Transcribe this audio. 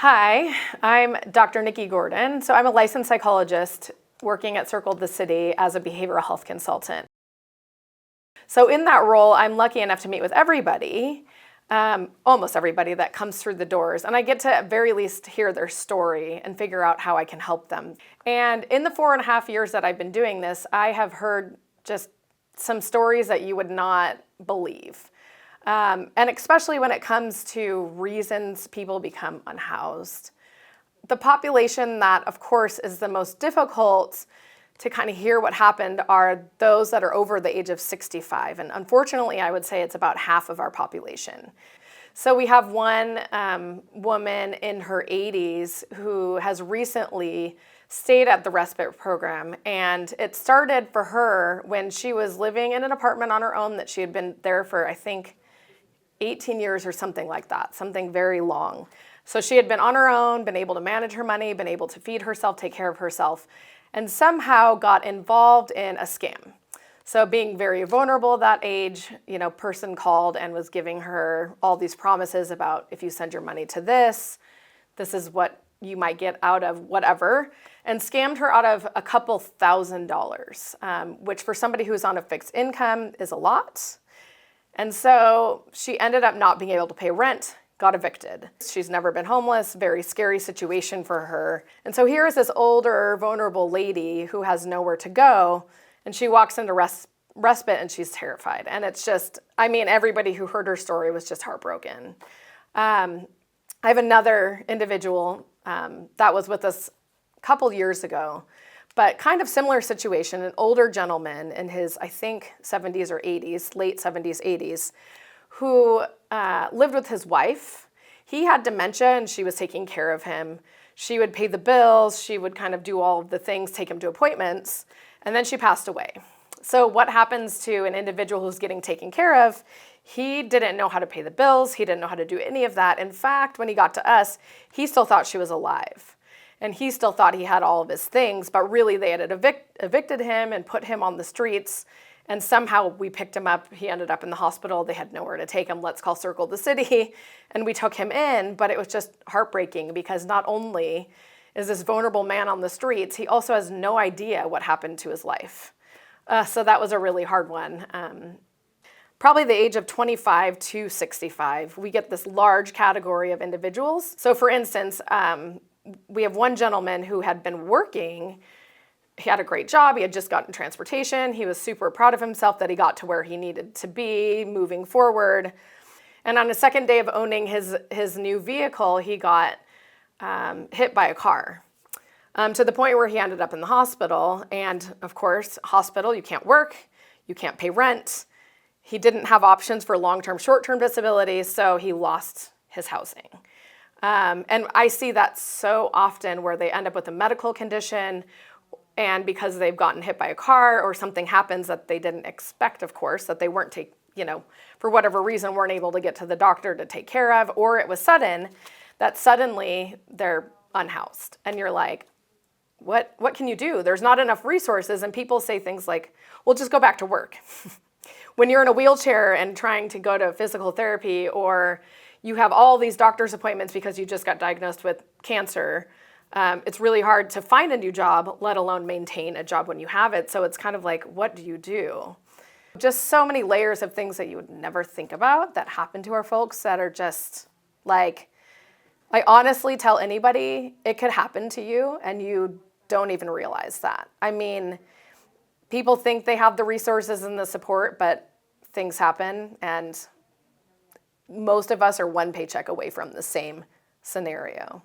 Hi, I'm Dr. Niky Gordon. So I'm a licensed psychologist working at Circle the City as a behavioral health consultant. So in that role, I'm lucky enough to meet with everybody, almost everybody that comes through the doors. And I get to at very least hear their story and figure out how I can help them. And in the 4.5 years that I've been doing this, I have heard just some stories that you would not believe. And especially when it comes to reasons people become unhoused. The population that, of course, is the most difficult to kind of hear what happened are those that are over the age of 65. And unfortunately, I would say it's about half of our population. So we have one woman in her 80s who has recently stayed at the respite program. And it started for her when she was living in an apartment on her own that she had been there for, I think, 18 years or something like that, something very long. So she had been on her own, been able to manage her money, been able to feed herself, take care of herself, and somehow got involved in a scam. So being very vulnerable at that age, person called and was giving her all these promises about if you send your money to this is what you might get out of whatever, and scammed her out of a couple $1,000s, which for somebody who's on a fixed income is a lot. And so she ended up not being able to pay rent, got evicted. She's never been homeless, very scary situation for her. And so here is this older, vulnerable lady who has nowhere to go, and she walks into respite and she's terrified. And it's just, everybody who heard her story was just heartbroken. I have another individual that was with us a couple years ago, but kind of similar situation, an older gentleman in his, I think, 70s or 80s, late 70s, 80s, who lived with his wife. He had dementia and she was taking care of him. She would pay the bills, she would kind of do all of the things, take him to appointments, and then she passed away. So what happens to an individual who's getting taken care of? He didn't know how to pay the bills, he didn't know how to do any of that. In fact, when he got to us, he still thought she was alive. And he still thought he had all of his things, but really they had evicted him and put him on the streets. And somehow we picked him up. He ended up in the hospital. They had nowhere to take him. Let's call Circle the City. And we took him in, but it was just heartbreaking because not only is this vulnerable man on the streets, he also has no idea what happened to his life. So that was a really hard one. Probably the age of 25 to 65, we get this large category of individuals. So for instance, we have one gentleman who had been working. He had a great job. He had just gotten transportation. He was super proud of himself that he got to where he needed to be moving forward. And on the second day of owning his new vehicle, he got hit by a car to the point where he ended up in the hospital. And of course, hospital, you can't work, you can't pay rent. He didn't have options for long-term, short-term disability, so he lost his housing. And I see that so often where they end up with a medical condition and because they've gotten hit by a car or something happens that they didn't expect, of course, that they weren't for whatever reason, weren't able to get to the doctor to take care of, or it was sudden, that suddenly they're unhoused. And you're like, what can you do? There's not enough resources. And people say things like, well, just go back to work. When you're in a wheelchair and trying to go to physical therapy, or you have all these doctor's appointments because you just got diagnosed with cancer, it's really hard to find a new job, let alone maintain a job when you have it. So it's kind of like, what do you do? Just so many layers of things that you would never think about that happen to our folks that are just like, I honestly tell anybody it could happen to you and you don't even realize that. People think they have the resources and the support, but things happen, and most of us are one paycheck away from the same scenario.